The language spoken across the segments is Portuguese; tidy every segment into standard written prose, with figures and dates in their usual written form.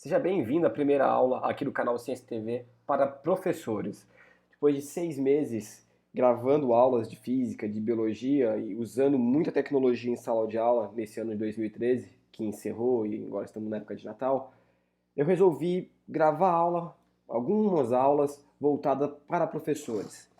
Seja bem-vindo à primeira aula aqui do canal Ciência TV para professores. Depois de 6 meses gravando aulas de física, de biologia e usando muita tecnologia em sala de aula nesse ano de 2013, que encerrou e agora estamos na época de Natal, eu resolvi gravar algumas aulas voltadas para professores.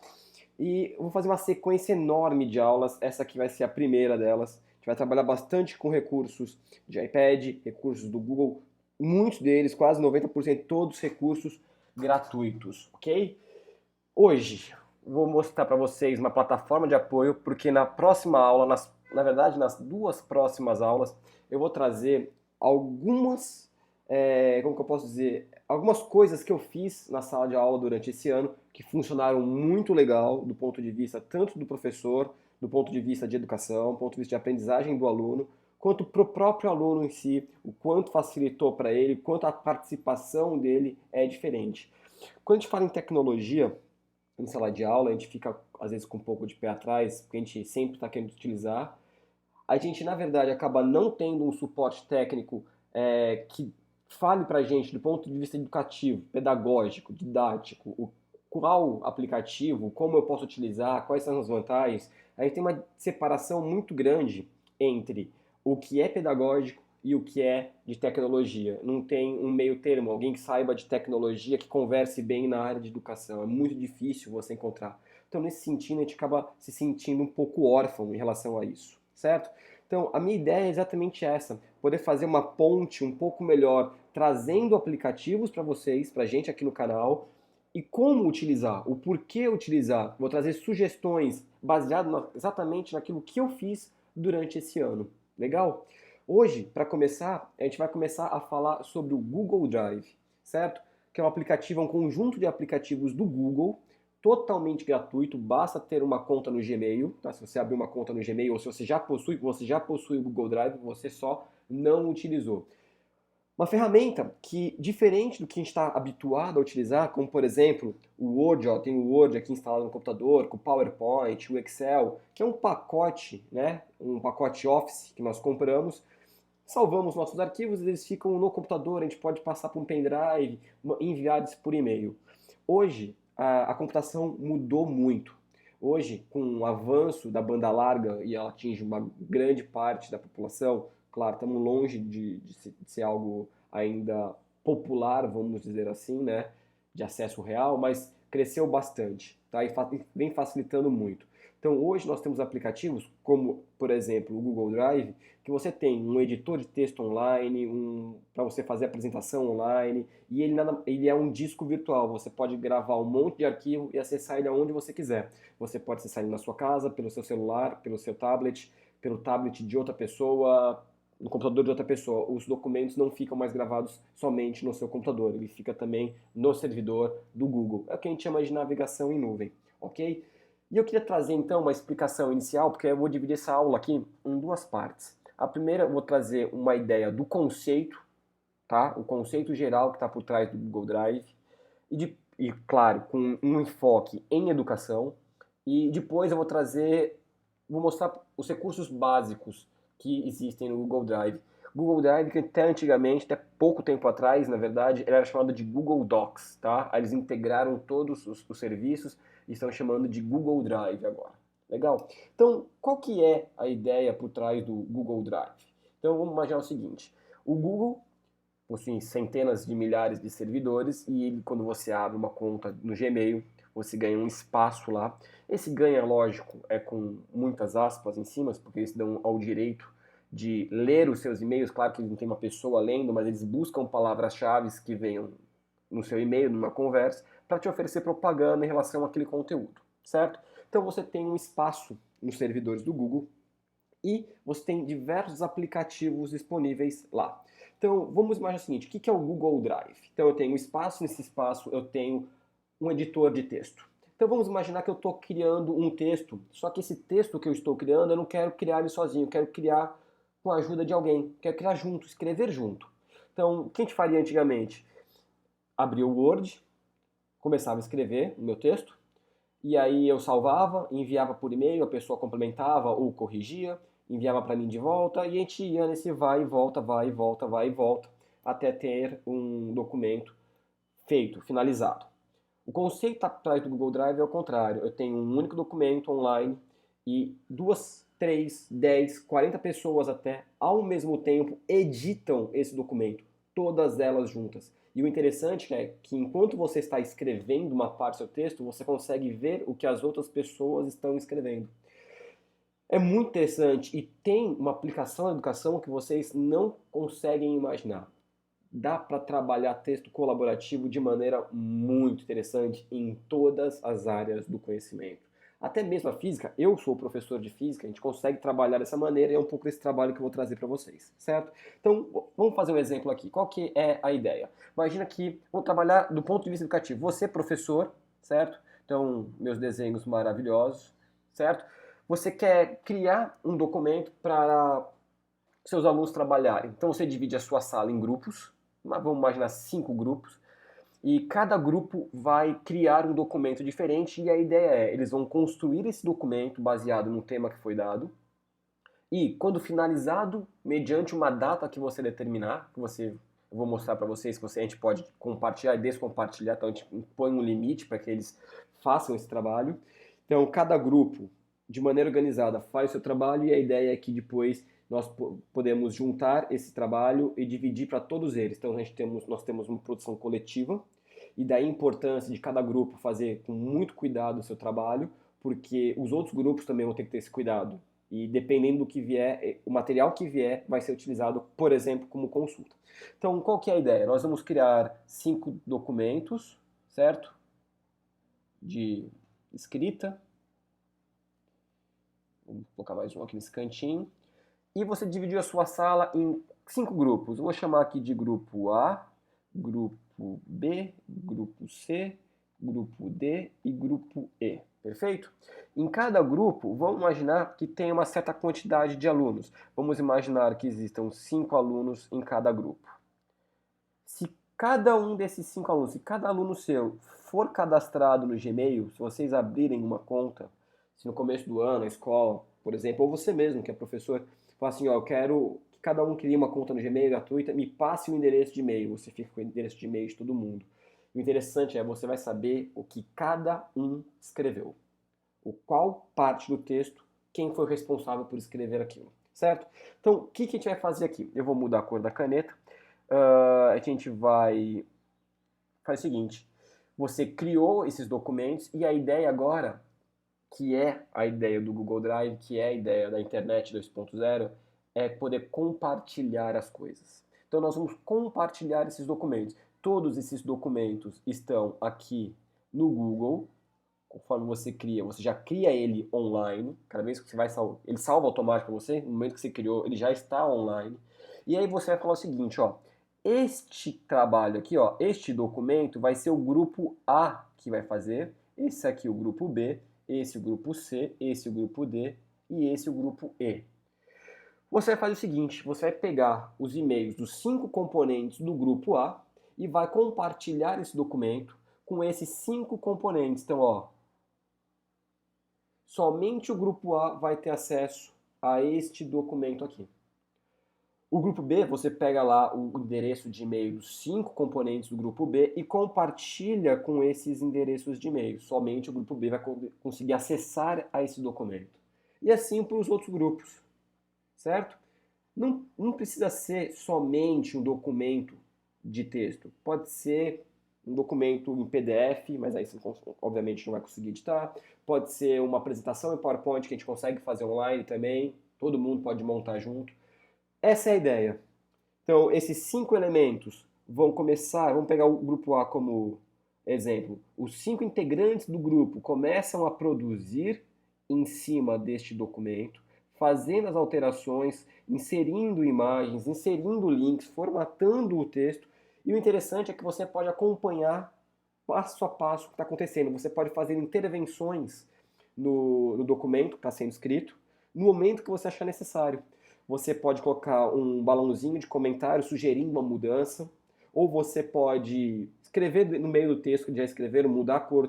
E eu vou fazer uma sequência enorme de aulas, essa aqui vai ser a primeira delas. A gente vai trabalhar bastante com recursos de iPad, recursos do Google, muitos deles, quase 90%, todos recursos gratuitos, ok? Hoje vou mostrar para vocês uma plataforma de apoio, porque na próxima aula, na verdade nas duas próximas aulas, eu vou trazer algumas, como que eu posso dizer, algumas coisas que eu fiz na sala de aula durante esse ano que funcionaram muito legal do ponto de vista tanto do professor, do ponto de vista de educação, do ponto de vista de aprendizagem do aluno, quanto para o próprio aluno em si, o quanto facilitou para ele, quanto a participação dele é diferente. Quando a gente fala em tecnologia, em sala de aula, a gente fica às vezes com um pouco de pé atrás, porque a gente sempre está querendo utilizar. A gente, na verdade, acaba não tendo um suporte técnico que fale para a gente, do ponto de vista educativo, pedagógico, didático, qual aplicativo, como eu posso utilizar, quais são as vantagens. A gente tem uma separação muito grande entre o que é pedagógico e o que é de tecnologia. Não tem um meio termo, alguém que saiba de tecnologia, que converse bem na área de educação. É muito difícil você encontrar. Então, nesse sentido, a gente acaba se sentindo um pouco órfão em relação a isso, certo? Então, a minha ideia é exatamente essa, poder fazer uma ponte um pouco melhor, trazendo aplicativos para vocês, para a gente aqui no canal, e como utilizar, o porquê utilizar. Vou trazer sugestões baseadas exatamente naquilo que eu fiz durante esse ano. Legal? Hoje, para começar, a gente vai começar a falar sobre o Google Drive, certo? Que é um aplicativo, um conjunto de aplicativos do Google, totalmente gratuito, basta ter uma conta no Gmail, tá? Se você abrir uma conta no Gmail ou se você já possui o Google Drive, você só não utilizou. Uma ferramenta que, diferente do que a gente está habituado a utilizar, como por exemplo o Word, ó, tem o Word aqui instalado no computador, com o PowerPoint, o Excel, que é um pacote, né, um pacote Office que nós compramos, salvamos nossos arquivos, eles ficam no computador, a gente pode passar por um pendrive, enviar isso por e-mail. Hoje, a computação mudou muito. Hoje, com o avanço da banda larga, e ela atinge uma grande parte da população, claro, estamos longe de ser algo ainda popular, vamos dizer assim, né, de acesso real, mas cresceu bastante, tá? E vem facilitando muito. Então, hoje nós temos aplicativos como, por exemplo, o Google Drive, que você tem um editor de texto online, para você fazer apresentação online, e ele é um disco virtual. Você pode gravar um monte de arquivo e acessar ele aonde você quiser. Você pode acessar ele na sua casa, pelo seu celular, pelo seu tablet, pelo tablet de outra pessoa, no computador de outra pessoa. Os documentos não ficam mais gravados somente no seu computador, ele fica também no servidor do Google. É o que a gente chama de navegação em nuvem, ok? E eu queria trazer então uma explicação inicial, porque eu vou dividir essa aula aqui em duas partes. A primeira eu vou trazer uma ideia do conceito, tá? O conceito geral que está por trás do Google Drive, e claro, com um enfoque em educação. E depois eu vou mostrar os recursos básicos que existem no Google Drive. Google Drive, que até antigamente, até pouco tempo atrás, na verdade, ele era chamado de Google Docs, tá? Aí eles integraram todos os serviços e estão chamando de Google Drive agora. Legal? Então, qual que é a ideia por trás do Google Drive? Então, vamos imaginar o seguinte. O Google possui centenas de milhares de servidores e ele, quando você abre uma conta no Gmail, você ganha um espaço lá. Esse ganha, lógico, é com muitas aspas em cima, porque eles dão ao direito de ler os seus e-mails. Claro que não tem uma pessoa lendo, mas eles buscam palavras-chave que venham no seu e-mail, numa conversa, para te oferecer propaganda em relação àquele conteúdo, certo? Então você tem um espaço nos servidores do Google e você tem diversos aplicativos disponíveis lá. Então, vamos imaginar o seguinte, o que é o Google Drive? Então, eu tenho um espaço, nesse espaço eu tenho um editor de texto. Então, vamos imaginar que eu estou criando um texto, só que esse texto que eu estou criando, eu não quero criar ele sozinho, eu quero criar com a ajuda de alguém, quero criar junto, escrever junto. Então, o que a gente faria antigamente? Abria o Word, começava a escrever o meu texto, e aí eu salvava, enviava por e-mail, a pessoa complementava ou corrigia, enviava para mim de volta, e a gente ia nesse vai e volta, vai e volta, vai e volta. até ter um documento feito, finalizado. O conceito atrás do Google Drive é o contrário. Eu tenho um único documento online e 2, 3, 10, 40 pessoas até ao mesmo tempo editam esse documento, todas elas juntas. E o interessante é que enquanto você está escrevendo uma parte do seu texto, você consegue ver o que as outras pessoas estão escrevendo. É muito interessante e tem uma aplicação na educação que vocês não conseguem imaginar. Dá para trabalhar texto colaborativo de maneira muito interessante em todas as áreas do conhecimento. Até mesmo a física, eu sou professor de física, a gente consegue trabalhar dessa maneira e é um pouco desse trabalho que eu vou trazer para vocês, certo? Então, vamos fazer um exemplo aqui. Qual que é a ideia? Imagina que vamos trabalhar do ponto de vista educativo. Você, professor, certo? Então, meus desenhos maravilhosos, certo? Você quer criar um documento para seus alunos trabalharem. Então, você divide a sua sala em grupos, mas vamos imaginar 5 grupos, e cada grupo vai criar um documento diferente, e a ideia é, eles vão construir esse documento baseado no tema que foi dado, e quando finalizado, mediante uma data que você determinar, eu vou mostrar para vocês que a gente pode compartilhar e descompartilhar, então a gente põe um limite para que eles façam esse trabalho. Então, cada grupo, de maneira organizada, faz o seu trabalho, e a ideia é que depois nós podemos juntar esse trabalho e dividir para todos eles. Então nós temos uma produção coletiva, e daí a importância de cada grupo fazer com muito cuidado o seu trabalho, porque os outros grupos também vão ter que ter esse cuidado. E dependendo do que vier, o material que vier vai ser utilizado, por exemplo, como consulta. Então, qual que é a ideia? Nós vamos criar 5 documentos, certo? De escrita. Vamos colocar mais um aqui nesse cantinho. E você dividiu a sua sala em 5 grupos. Eu vou chamar aqui de grupo A, grupo B, grupo C, grupo D e grupo E. Perfeito? Em cada grupo, vamos imaginar que tem uma certa quantidade de alunos. Vamos imaginar que existam 5 alunos em cada grupo. Se cada um desses 5 alunos, se cada aluno seu for cadastrado no Gmail, se vocês abrirem uma conta, se no começo do ano a escola, por exemplo, ou você mesmo que é professor, fala assim, ó, eu quero que cada um crie uma conta no Gmail gratuita, me passe o endereço de e-mail, você fica com o endereço de e-mail de todo mundo. O interessante é você vai saber o que cada um escreveu, o qual parte do texto, quem foi responsável por escrever aquilo, certo? Então, o que a gente vai fazer aqui? Eu vou mudar a cor da caneta. A gente vai faz o seguinte, você criou esses documentos e a ideia agora, que é a ideia do Google Drive, que é a ideia da internet 2.0, é poder compartilhar as coisas. Então nós vamos compartilhar esses documentos. Todos esses documentos estão aqui no Google. Conforme você cria, você já cria ele online. Cada vez que você vai salvar, ele salva automático para você. No momento que você criou, ele já está online. E aí você vai falar o seguinte, ó. Este trabalho aqui, ó, este documento vai ser o grupo A que vai fazer. Esse aqui o grupo B, esse o grupo C, esse o grupo D e esse o grupo E. Você vai fazer o seguinte, você vai pegar os e-mails dos 5 componentes do grupo A e vai compartilhar esse documento com esses 5 componentes. Então, ó, somente o grupo A vai ter acesso a este documento aqui. O grupo B, você pega lá o endereço de e-mail dos 5 componentes do grupo B e compartilha com esses endereços de e-mail. Somente o grupo B vai conseguir acessar a esse documento. E assim para os outros grupos, certo? Não precisa ser somente um documento de texto. Pode ser um documento em PDF, mas aí você obviamente não vai conseguir editar. Pode ser uma apresentação em PowerPoint que a gente consegue fazer online também. Todo mundo pode montar junto. Essa é a ideia. Então, esses 5 elementos vamos pegar o grupo A como exemplo. Os 5 integrantes do grupo começam a produzir em cima deste documento, fazendo as alterações, inserindo imagens, inserindo links, formatando o texto. E o interessante é que você pode acompanhar passo a passo o que está acontecendo. Você pode fazer intervenções no documento que está sendo escrito, no momento que você achar necessário. Você pode colocar um balãozinho de comentário sugerindo uma mudança, ou você pode escrever no meio do texto que já escreveram, mudar a cor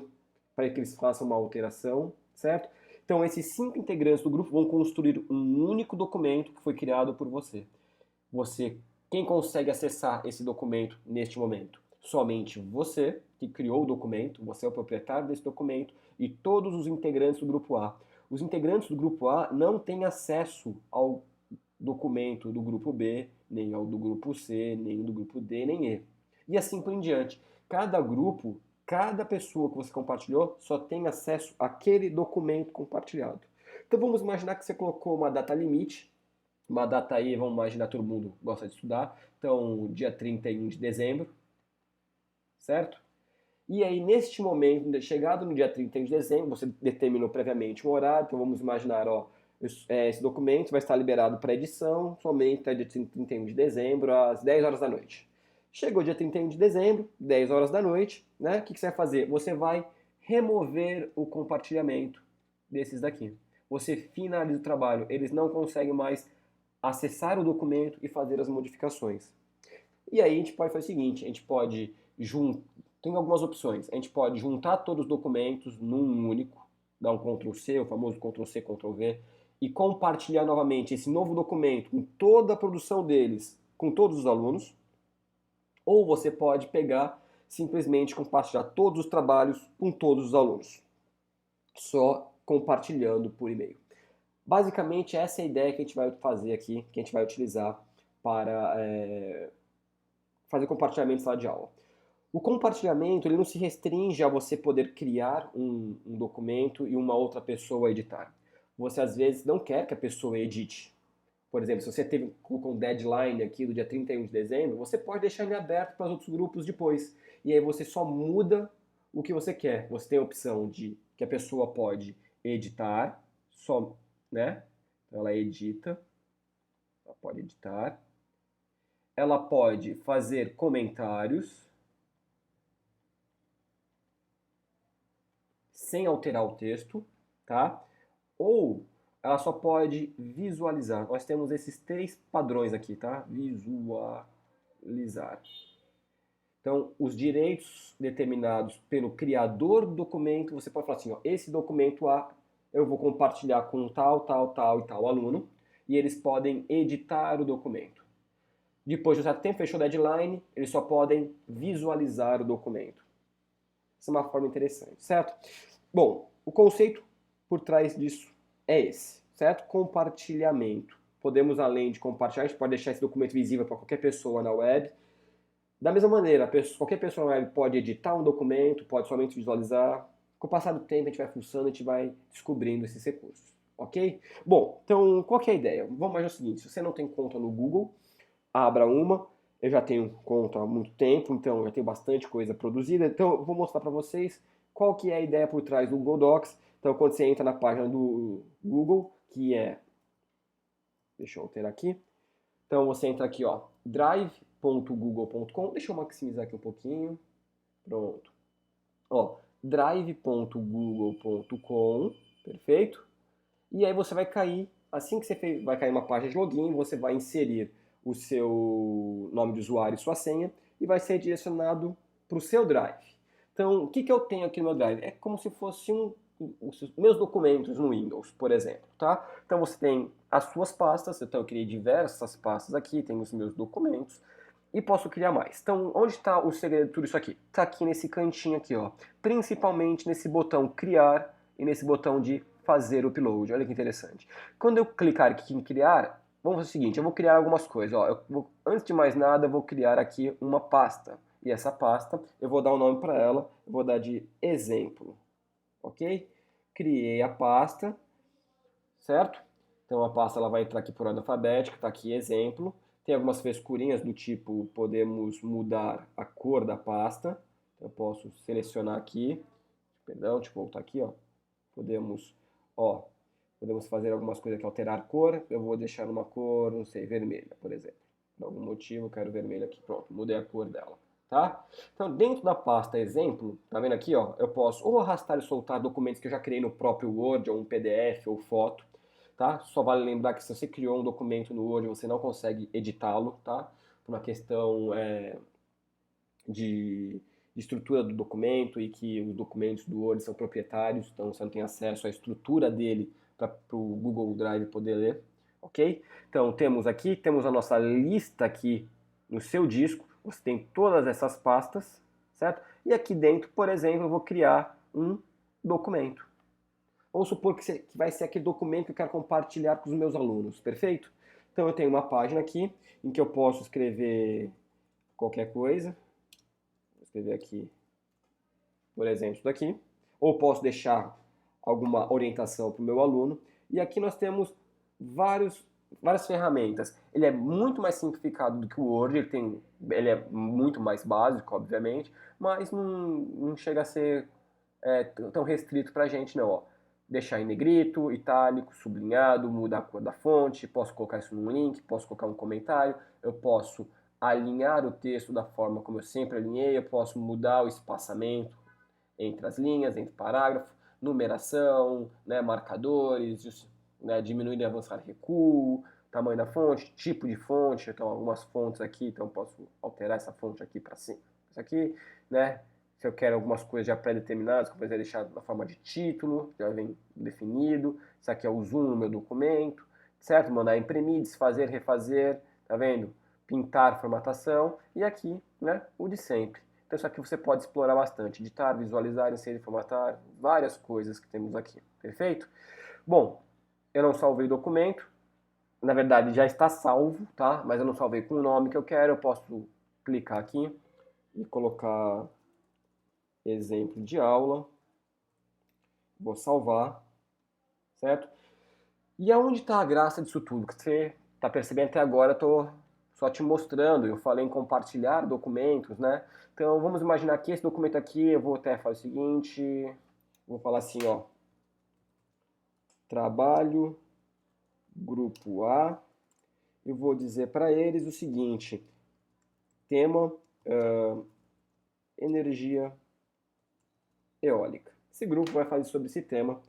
para que eles façam uma alteração, certo? Então esses 5 integrantes do grupo vão construir um único documento que foi criado por você. Você Quem consegue acessar esse documento neste momento? Somente você, que criou o documento, você é o proprietário desse documento, e todos os integrantes do grupo A. Os integrantes do grupo A não têm acesso ao documento do grupo B, nem ao do grupo C, nem do grupo D, nem E. E assim por em diante. Cada grupo, cada pessoa que você compartilhou, só tem acesso àquele documento compartilhado. Então vamos imaginar que você colocou uma data limite, uma data aí, vamos imaginar, todo mundo gosta de estudar, então dia 31 de dezembro, certo? E aí, neste momento, chegado no dia 31 de dezembro, você determinou previamente um horário, então vamos imaginar, ó, esse documento vai estar liberado para edição somente até dia 31 de dezembro, às 10 horas da noite. Chegou dia 31 de dezembro, 10 horas da noite, né? O que você vai fazer? Você vai remover o compartilhamento desses daqui. Você finaliza o trabalho, eles não conseguem mais acessar o documento e fazer as modificações. E aí a gente pode fazer o seguinte, a gente pode tem algumas opções. A gente pode juntar todos os documentos num único, dar um Ctrl C, o famoso Ctrl C, Ctrl V, e compartilhar novamente esse novo documento com toda a produção deles, com todos os alunos. Ou você pode pegar, simplesmente compartilhar todos os trabalhos com todos os alunos, só compartilhando por e-mail. Basicamente, essa é a ideia que a gente vai fazer aqui, que a gente vai utilizar para fazer compartilhamento em sala de aula. O compartilhamento ele não se restringe a você poder criar um documento e uma outra pessoa editar. Você às vezes não quer que a pessoa edite. Por exemplo, se você colocou um deadline aqui do dia 31 de dezembro, você pode deixar ele aberto para os outros grupos depois. E aí você só muda o que você quer. Você tem a opção de que a pessoa pode editar, só, né? Então ela edita, ela pode editar. Ela pode fazer comentários sem alterar o texto, tá? Ou ela só pode visualizar. Nós temos esses três padrões aqui, tá? Visualizar. Então, os direitos determinados pelo criador do documento, você pode falar assim, ó, esse documento A eu vou compartilhar com tal, tal, tal e tal aluno, e eles podem editar o documento. Depois de um certo tempo, fechou a deadline, eles só podem visualizar o documento. Essa é uma forma interessante, certo? Bom, o conceito por trás disso é esse, certo? Compartilhamento. Podemos, além de compartilhar, a gente pode deixar esse documento visível para qualquer pessoa na web. Da mesma maneira, qualquer pessoa na web pode editar um documento, pode somente visualizar. Com o passar do tempo, a gente vai fuçando, a gente vai descobrindo esses recursos, ok? Bom, então, qual que é a ideia? Vamos imaginar o seguinte, se você não tem conta no Google, abra uma. Eu já tenho conta há muito tempo, então eu já tenho bastante coisa produzida. Então, eu vou mostrar para vocês qual que é a ideia por trás do Google Docs. Então, quando você entra na página do Google, que é... Deixa eu alterar aqui. Então, você entra aqui, ó, drive.google.com. Deixa eu maximizar aqui um pouquinho. Pronto. Ó, drive.google.com. Perfeito? E aí você vai cair, assim que você vai cair uma página de login, você vai inserir o seu nome de usuário e sua senha e vai ser direcionado para o seu Drive. Então, o que eu tenho aqui no meu Drive? É como se fosse os meus documentos no Windows, por exemplo, tá? Então você tem as suas pastas, então eu criei diversas pastas aqui, tem os meus documentos e posso criar mais. Então, onde está o segredo de tudo isso aqui? Está aqui nesse cantinho aqui, ó. Principalmente nesse botão criar e nesse botão de fazer o upload. Olha que interessante. Quando eu clicar aqui em criar, vamos fazer o seguinte, eu vou criar algumas coisas. Ó, antes de mais nada, eu vou criar aqui uma pasta. E essa pasta, eu vou dar um nome para ela, eu vou dar de exemplo. Ok? Criei a pasta, certo? Então a pasta ela vai entrar aqui por ordem alfabética, está aqui exemplo. Tem algumas frescurinhas do tipo, podemos mudar a cor da pasta. Eu posso selecionar aqui, perdão, deixa eu voltar aqui, ó. Podemos fazer algumas coisas aqui, alterar cor. Eu vou deixar uma cor, não sei, vermelha, por exemplo. Por algum motivo eu quero vermelho aqui, pronto, mudei a cor dela, tá? Então dentro da pasta exemplo, tá vendo aqui, ó, eu posso ou arrastar e soltar documentos que eu já criei no próprio Word, ou um PDF, ou foto, tá? Só vale lembrar que se você criou um documento no Word, você não consegue editá-lo, tá? Por uma questão de estrutura do documento e que os documentos do Word são proprietários, então você não tem acesso à estrutura dele para o Google Drive poder ler, ok? Então temos a nossa lista aqui no seu disco, você tem todas essas pastas, certo? E aqui dentro, por exemplo, eu vou criar um documento. Vamos supor que vai ser aquele documento que eu quero compartilhar com os meus alunos, perfeito? Então eu tenho uma página aqui em que eu posso escrever qualquer coisa. Vou escrever aqui, por exemplo, isso daqui. Ou posso deixar alguma orientação para o meu aluno. E aqui nós temos várias ferramentas. Ele é muito mais simplificado do que o Word, ele é muito mais básico, obviamente, mas não chega a ser tão restrito para a gente, não. Ó. Deixar em negrito, itálico, sublinhado, mudar a cor da fonte, posso colocar isso num link, posso colocar um comentário, eu posso alinhar o texto da forma como eu sempre alinhei, eu posso mudar o espaçamento entre as linhas, entre parágrafos, numeração, né, marcadores, né, diminuir e avançar recuo, tamanho da fonte, tipo de fonte, então algumas fontes aqui, então posso alterar essa fonte aqui para cima, isso aqui, né, se eu quero algumas coisas já pré-determinadas, que eu poderia deixar na forma de título, já vem definido, isso aqui é o zoom no meu documento, certo? Mandar imprimir, desfazer, refazer, tá vendo? Pintar, formatação, e aqui, né, o de sempre. Então isso aqui você pode explorar bastante, editar, visualizar, inserir, formatar, várias coisas que temos aqui, perfeito? Bom, eu não salvei o documento, na verdade já está salvo, tá? Mas eu não salvei com o nome que eu quero, eu posso clicar aqui e colocar exemplo de aula, vou salvar, certo? E aonde está a graça disso tudo? Que você está percebendo até agora, eu estou só te mostrando, eu falei em compartilhar documentos, né? Então vamos imaginar que esse documento aqui, eu vou até fazer o seguinte, vou falar assim, ó, trabalho, grupo A, eu vou dizer para eles o seguinte, tema, energia eólica. Esse grupo vai fazer sobre esse tema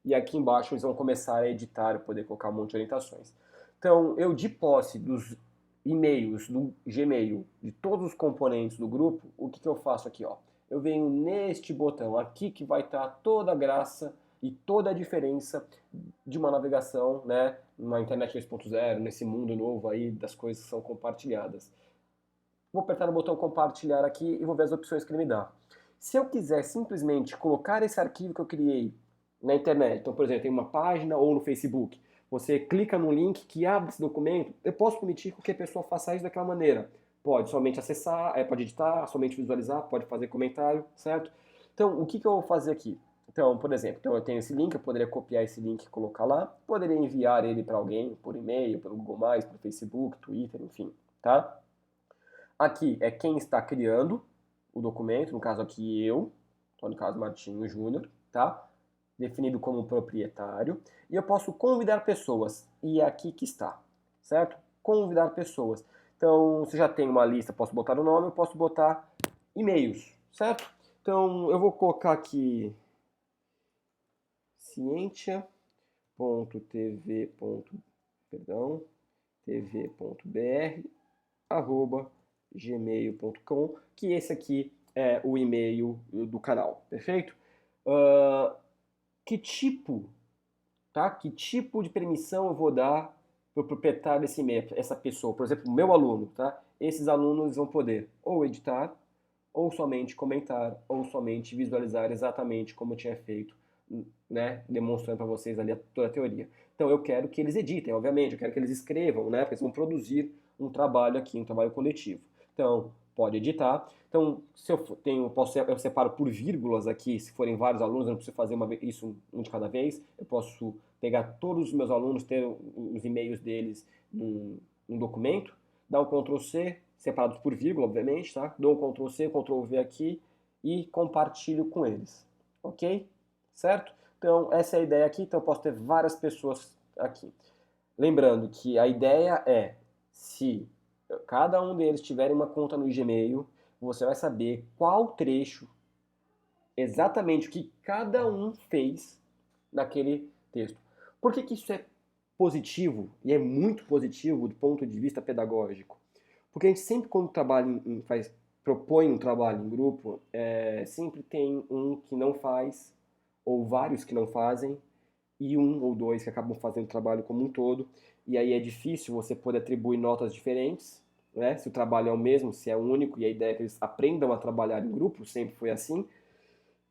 e aqui embaixo eles vão começar a editar e poder colocar um monte de orientações. Então, eu de posse dos e-mails do Gmail, de todos os componentes do grupo, o que eu faço aqui? Ó? Eu venho neste botão aqui que vai estar toda a graça e toda a diferença de uma navegação, né, numa internet 2.0, nesse mundo novo aí das coisas que são compartilhadas. Vou apertar no botão compartilhar aqui e vou ver as opções que ele me dá. Se eu quiser simplesmente colocar esse arquivo que eu criei na internet, então, por exemplo, tem uma página ou no Facebook, você clica no link que abre esse documento, eu posso permitir que a pessoa faça isso daquela maneira. Pode somente acessar, pode editar, somente visualizar, pode fazer comentário, certo? Então, o que eu vou fazer aqui? Então, por exemplo, eu tenho esse link, eu poderia copiar esse link e colocar lá, poderia enviar ele para alguém por e-mail, pelo Google+, pelo Facebook, Twitter, enfim, tá? Aqui é quem está criando o documento, no caso aqui eu, no caso Martinho Júnior, tá? Definido como proprietário. E eu posso convidar pessoas, e é aqui que está, certo? Convidar pessoas. Então, se já tem uma lista, posso botar o nome, eu posso botar e-mails, certo? Então, eu vou colocar aqui cientia.tv. Perdão, tv.br @gmail.com, que esse aqui é o e-mail do canal, perfeito? Que tipo, tá? Que tipo de permissão eu vou dar para o proprietário desse e-mail, essa pessoa, por exemplo, o meu aluno, tá? Esses alunos vão poder ou editar, ou somente comentar, ou somente visualizar exatamente como eu tinha feito, né? Demonstrando para vocês ali toda a teoria. Então eu quero que eles editem, obviamente, eu quero que eles escrevam, né? Porque eles vão produzir um trabalho aqui, um trabalho coletivo. Então, pode editar. Então, se eu tenho, eu separo por vírgulas aqui, se forem vários alunos, eu não preciso fazer isso um de cada vez. Eu posso pegar todos os meus alunos, ter os e-mails deles num documento, dar um Ctrl C, separados por vírgula, obviamente, tá? Dou um Ctrl C, Ctrl V aqui e compartilho com eles, ok? Certo? Então, essa é a ideia aqui, então eu posso ter várias pessoas aqui. Lembrando que a ideia é, se cada um deles tiver uma conta no Gmail, você vai saber qual trecho, exatamente o que cada um fez naquele texto. Por que isso é positivo, e é muito positivo do ponto de vista pedagógico? Porque a gente sempre, quando propõe um trabalho em grupo, sempre tem um que não faz, ou vários que não fazem, e um ou dois que acabam fazendo o trabalho como um todo, e aí é difícil você poder atribuir notas diferentes, né? Se o trabalho é o mesmo, se é único, e a ideia é que eles aprendam a trabalhar em grupo, sempre foi assim.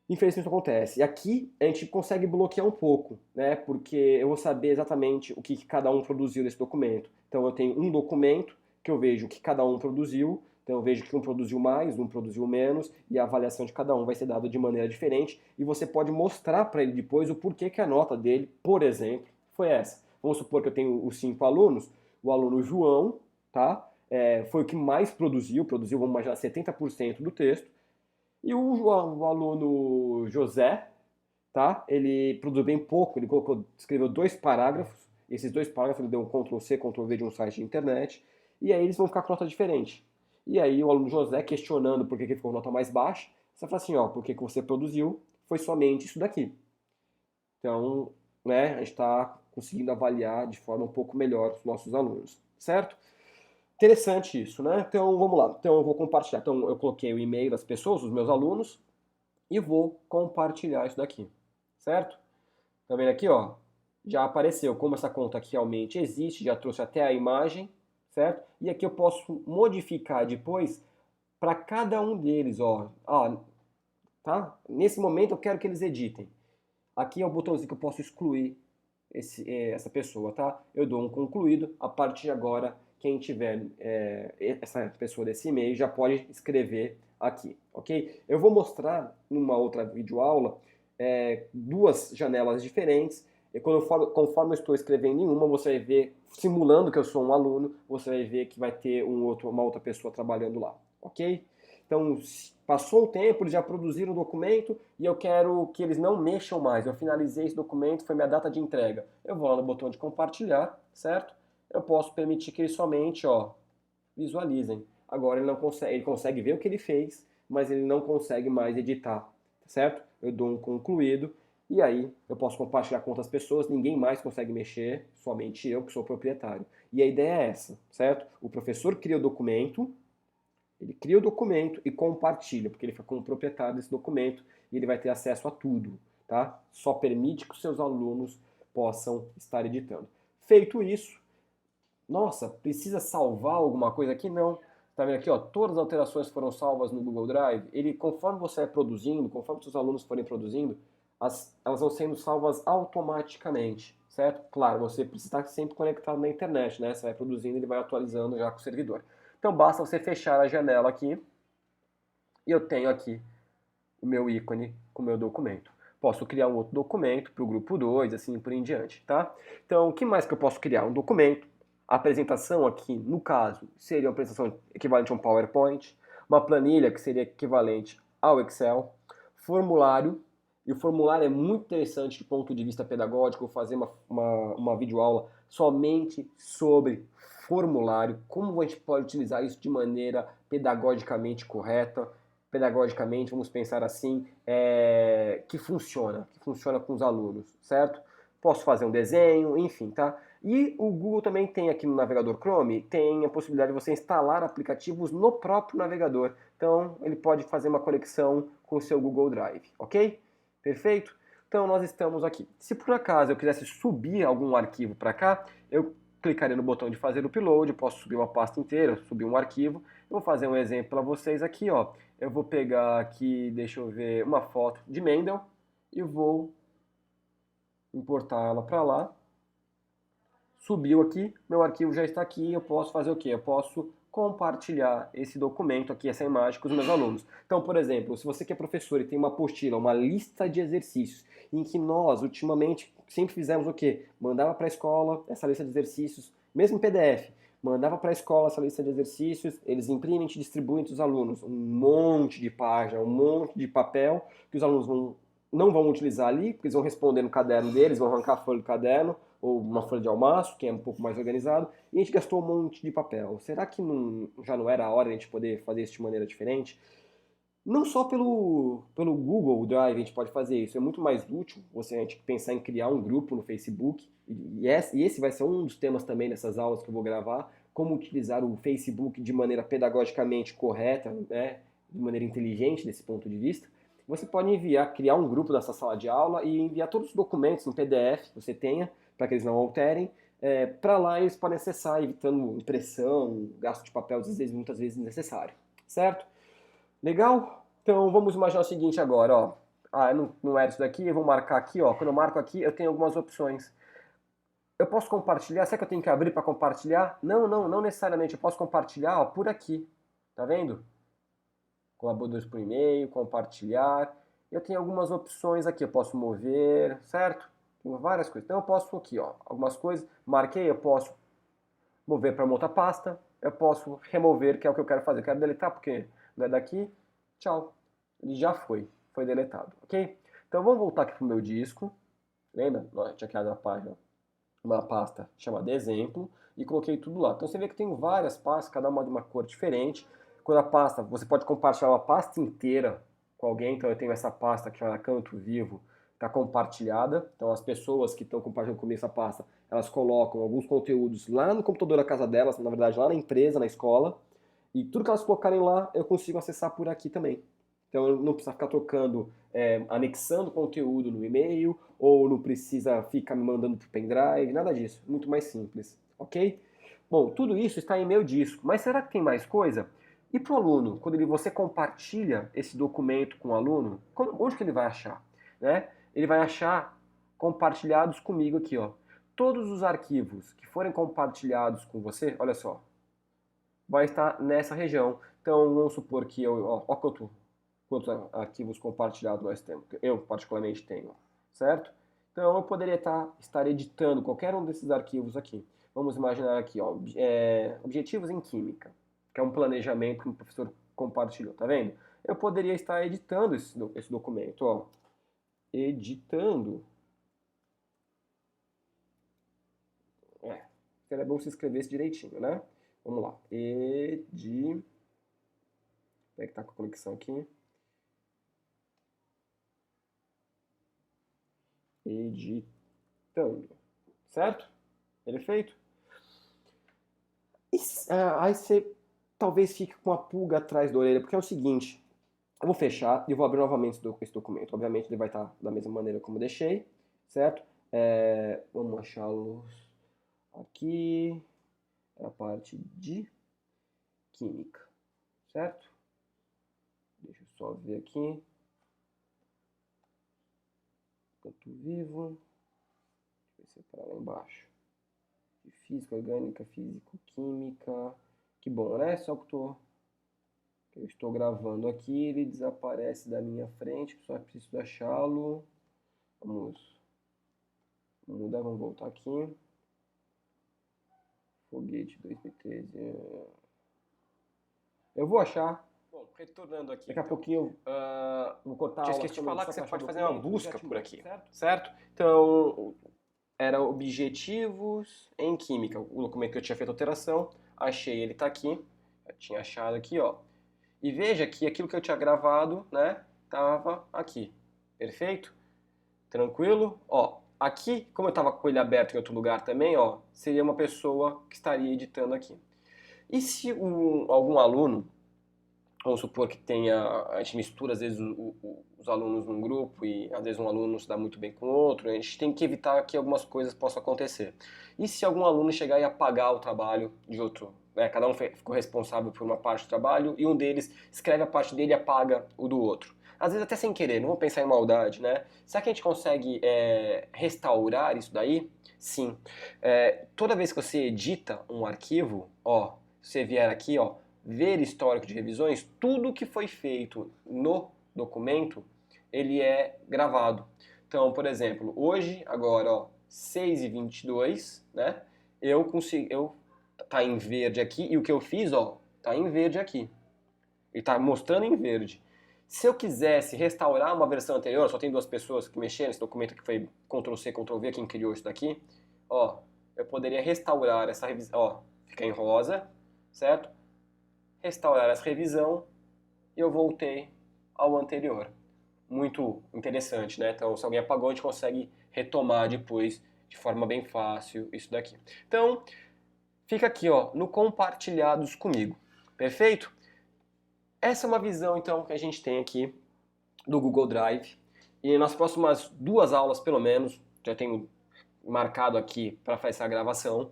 Infelizmente isso acontece. E aqui a gente consegue bloquear um pouco, né? Porque eu vou saber exatamente o que cada um produziu nesse documento. Então eu tenho um documento que eu vejo o que cada um produziu, então eu vejo que um produziu mais, um produziu menos, e a avaliação de cada um vai ser dada de maneira diferente, e você pode mostrar para ele depois o porquê que a nota dele, por exemplo, foi essa. Vamos supor que eu tenho os 5 alunos, o aluno João, tá? Foi o que mais produziu, vamos imaginar, 70% do texto, e o aluno José, tá? Ele produziu bem pouco, ele escreveu 2 parágrafos, esses 2 parágrafos ele deu um Ctrl+C, Ctrl+V de um site de internet, e aí eles vão ficar com nota diferente. E aí o aluno José questionando por que ele ficou com nota mais baixa, você fala assim, ó, porque que você produziu foi somente isso daqui. Então, né, a gente está conseguindo avaliar de forma um pouco melhor os nossos alunos, certo? Interessante isso, né? Então, vamos lá. Então, eu vou compartilhar. Então, eu coloquei o e-mail das pessoas, dos meus alunos, e vou compartilhar isso daqui, certo? Tá vendo aqui, ó? Já apareceu como essa conta aqui realmente existe, já trouxe até a imagem, certo? E aqui eu posso modificar depois para cada um deles, ó. Tá? Nesse momento eu quero que eles editem. Aqui é o botãozinho que eu posso excluir essa pessoa, tá? Eu dou um concluído. A partir de agora, quem tiver essa pessoa desse e-mail já pode escrever aqui, ok? Eu vou mostrar numa outra videoaula 2 janelas diferentes. E conforme eu estou escrevendo em uma, você vai ver, simulando que eu sou um aluno, você vai ver que vai ter uma outra pessoa trabalhando lá, ok? Então, passou um tempo, eles já produziram o documento e eu quero que eles não mexam mais. Eu finalizei esse documento, foi minha data de entrega. Eu vou lá no botão de compartilhar, certo? Eu posso permitir que eles somente, ó, visualizem. Agora ele consegue ver o que ele fez, mas ele não consegue mais editar, certo? Eu dou um concluído e aí eu posso compartilhar com outras pessoas, ninguém mais consegue mexer, somente eu que sou o proprietário. E a ideia é essa, certo? O professor cria o documento, ele cria o documento e compartilha, porque ele fica como proprietário desse documento e ele vai ter acesso a tudo, tá? Só permite que os seus alunos possam estar editando. Feito isso, nossa, precisa salvar alguma coisa aqui? Não. Tá vendo aqui, ó? Todas as alterações foram salvas no Google Drive. Ele, conforme você é produzindo, conforme seus alunos forem produzindo, elas vão sendo salvas automaticamente, certo? Claro, você precisa estar sempre conectado na internet, né? Você vai produzindo, ele vai atualizando já com o servidor. Então basta você fechar a janela aqui e eu tenho aqui o meu ícone com o meu documento. Posso criar um outro documento para o grupo 2, assim por em diante, tá? Então, o que mais que eu posso criar? Um documento. A apresentação aqui, no caso, seria uma apresentação equivalente a um PowerPoint, uma planilha que seria equivalente ao Excel, formulário, e o formulário é muito interessante do ponto de vista pedagógico, vou fazer uma videoaula somente sobre formulário, como a gente pode utilizar isso de maneira pedagogicamente correta, pedagogicamente, vamos pensar assim, que funciona com os alunos, certo? Posso fazer um desenho, enfim, tá? E o Google também tem aqui no navegador Chrome, tem a possibilidade de você instalar aplicativos no próprio navegador. Então, ele pode fazer uma conexão com o seu Google Drive, ok? Perfeito? Então, nós estamos aqui. Se por acaso eu quisesse subir algum arquivo para cá, eu clicaria no botão de fazer o upload, posso subir uma pasta inteira, subir um arquivo. Eu vou fazer um exemplo para vocês aqui, ó. Eu vou pegar aqui, deixa eu ver, uma foto de Mendel e vou importar ela para lá. Subiu aqui, meu arquivo já está aqui, eu posso fazer o quê? Eu posso compartilhar esse documento aqui, essa imagem com os meus alunos. Então, por exemplo, se você que é professor e tem uma apostila, uma lista de exercícios, em que nós, ultimamente, sempre fizemos o quê? Mandava para a escola essa lista de exercícios, mesmo em PDF, mandava para a escola essa lista de exercícios, eles imprimem e distribuem para os alunos. Um monte de página, um monte de papel que os alunos não vão utilizar ali, porque eles vão responder no caderno deles, vão arrancar a folha do caderno, ou uma folha de almaço, que é um pouco mais organizado, e a gente gastou um monte de papel. Será que já não era a hora de a gente poder fazer isso de maneira diferente? Não só pelo Google Drive a gente pode fazer isso, é muito mais útil a gente pensar em criar um grupo no Facebook, e esse vai ser um dos temas também nessas aulas que eu vou gravar, como utilizar o Facebook de maneira pedagogicamente correta, né, de maneira inteligente desse ponto de vista. Você pode criar um grupo nessa sala de aula e enviar todos os documentos em PDF que você tenha, para que eles não alterem, para lá eles podem acessar, evitando impressão, gasto de papel, às vezes, muitas vezes desnecessário, certo? Legal? Então vamos imaginar o seguinte agora, ó. Ah, não era isso daqui, eu vou marcar aqui, ó. Quando eu marco aqui, eu tenho algumas opções. Eu posso compartilhar? Será que eu tenho que abrir para compartilhar? Não necessariamente. Eu posso compartilhar, ó, por aqui. Tá vendo? Colaboradores por e-mail, compartilhar. Eu tenho algumas opções aqui. Eu posso mover, certo? Tenho várias coisas. Então eu posso aqui, ó, algumas coisas. Marquei, eu posso mover para uma outra pasta. Eu posso remover, que é o que eu quero fazer. Eu quero deletar porque não é daqui. Tchau. Ele já foi deletado, ok? Então vamos voltar aqui para o meu disco. Lembra? Eu tinha criado uma pasta chamada exemplo e coloquei tudo lá. Então você vê que tem várias pastas, cada uma de uma cor diferente. Quando a pasta, você pode compartilhar uma pasta inteira com alguém. Então eu tenho essa pasta que chama Canto Vivo, está compartilhada. Então as pessoas que estão compartilhando comigo essa pasta, elas colocam alguns conteúdos lá no computador da casa delas, na verdade lá na empresa, na escola. E tudo que elas colocarem lá, eu consigo acessar por aqui também. Então eu não preciso ficar trocando, anexando conteúdo no e-mail, ou não precisa ficar me mandando para o pendrive, nada disso. Muito mais simples, ok? Bom, tudo isso está em meu disco, mas será que tem mais coisa? E para o aluno, quando você compartilha esse documento com o aluno, onde que ele vai achar? Né? Ele vai achar compartilhados comigo aqui, ó. Todos os arquivos que forem compartilhados com você, olha só, vai estar nessa região. Então, vamos supor que ó quantos arquivos compartilhados nós temos. Eu, particularmente, tenho, certo? Então, eu poderia estar editando qualquer um desses arquivos aqui. Vamos imaginar aqui, ó, objetivos em química, que é um planejamento que o professor compartilhou, tá vendo? Eu poderia estar editando esse documento, ó. Editando. Seria bom se escrevesse direitinho, né? Vamos lá. Como é que tá com a conexão aqui? Editando. Certo? Perfeito? Aí você talvez fique com a pulga atrás da orelha, porque é o seguinte, eu vou fechar e vou abrir novamente esse documento. Obviamente ele vai estar da mesma maneira como eu deixei, certo? Vamos achá-los aqui, é a parte de química, certo? Deixa eu só ver aqui. Canto Vivo. Deixa eu separar lá embaixo. De física, orgânica, físico, química. Que bom, né? Só que eu estou gravando aqui, ele desaparece da minha frente, só preciso achá-lo. Vamos mudar, vamos voltar aqui. Foguete 2013. Eu vou achar. Bom, retornando aqui. Daqui a pouquinho eu vou cortar a aula. Esqueci de falar que você pode fazer uma busca por aqui, certo? Então, era objetivos em química. O documento que eu tinha feito alteração, achei, ele está aqui. Eu tinha achado aqui, ó. E veja que aquilo que eu tinha gravado, né, tava aqui. Perfeito? Tranquilo? Ó, aqui, como eu estava com ele aberto em outro lugar também, ó, seria uma pessoa que estaria editando aqui. E se algum aluno, vamos supor que a gente mistura às vezes os alunos num grupo e às vezes um aluno não se dá muito bem com o outro, a gente tem que evitar que algumas coisas possam acontecer. E se algum aluno chegar e apagar o trabalho de outro? Cada um ficou responsável por uma parte do trabalho e um deles escreve a parte dele e apaga o do outro. Às vezes até sem querer, não vou pensar em maldade, né? Será que a gente consegue restaurar isso daí? Sim. Toda vez que você edita um arquivo, ó, você vier aqui, ó, ver histórico de revisões, tudo que foi feito no documento, ele é gravado. Então, por exemplo, hoje, agora, ó, 6h22, né? Tá em verde aqui, e o que eu fiz, ó, tá em verde aqui. Ele tá mostrando em verde. Se eu quisesse restaurar uma versão anterior, só tem duas pessoas que mexeram nesse documento que foi Ctrl+C, Ctrl+V, quem criou isso daqui, ó, eu poderia restaurar essa revisão, ó, fica em rosa, certo? Restaurar essa revisão e eu voltei ao anterior. Muito interessante, né? Então, se alguém apagou, a gente consegue retomar depois de forma bem fácil isso daqui. Então, fica aqui, ó, no compartilhados comigo. Perfeito? Essa é uma visão, então, que a gente tem aqui do Google Drive. E nas próximas 2 aulas, pelo menos, já tenho marcado aqui para fazer essa gravação.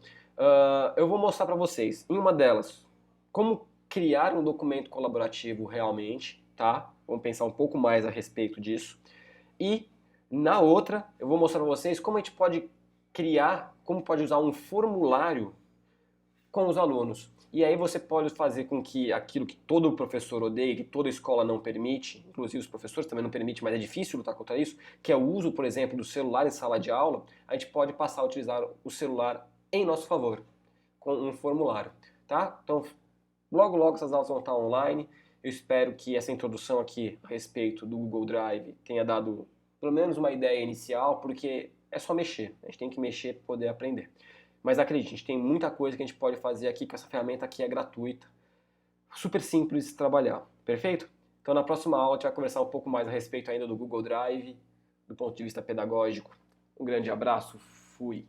Eu vou mostrar para vocês, em uma delas, como criar um documento colaborativo realmente, tá? Vamos pensar um pouco mais a respeito disso. E na outra, eu vou mostrar para vocês como a gente pode criar, como pode usar um formulário com os alunos. E aí você pode fazer com que aquilo que todo professor odeia, que toda escola não permite, inclusive os professores também não permitem, mas é difícil lutar contra isso, que é o uso, por exemplo, do celular em sala de aula, a gente pode passar a utilizar o celular em nosso favor, com um formulário, tá? Então, logo logo essas aulas vão estar online. Eu espero que essa introdução aqui a respeito do Google Drive tenha dado pelo menos uma ideia inicial, porque é só mexer, a gente tem que mexer para poder aprender. Mas acredite, a gente tem muita coisa que a gente pode fazer aqui com essa ferramenta que é gratuita, super simples de trabalhar, perfeito? Então na próxima aula a gente vai conversar um pouco mais a respeito ainda do Google Drive, do ponto de vista pedagógico. Um grande abraço, fui!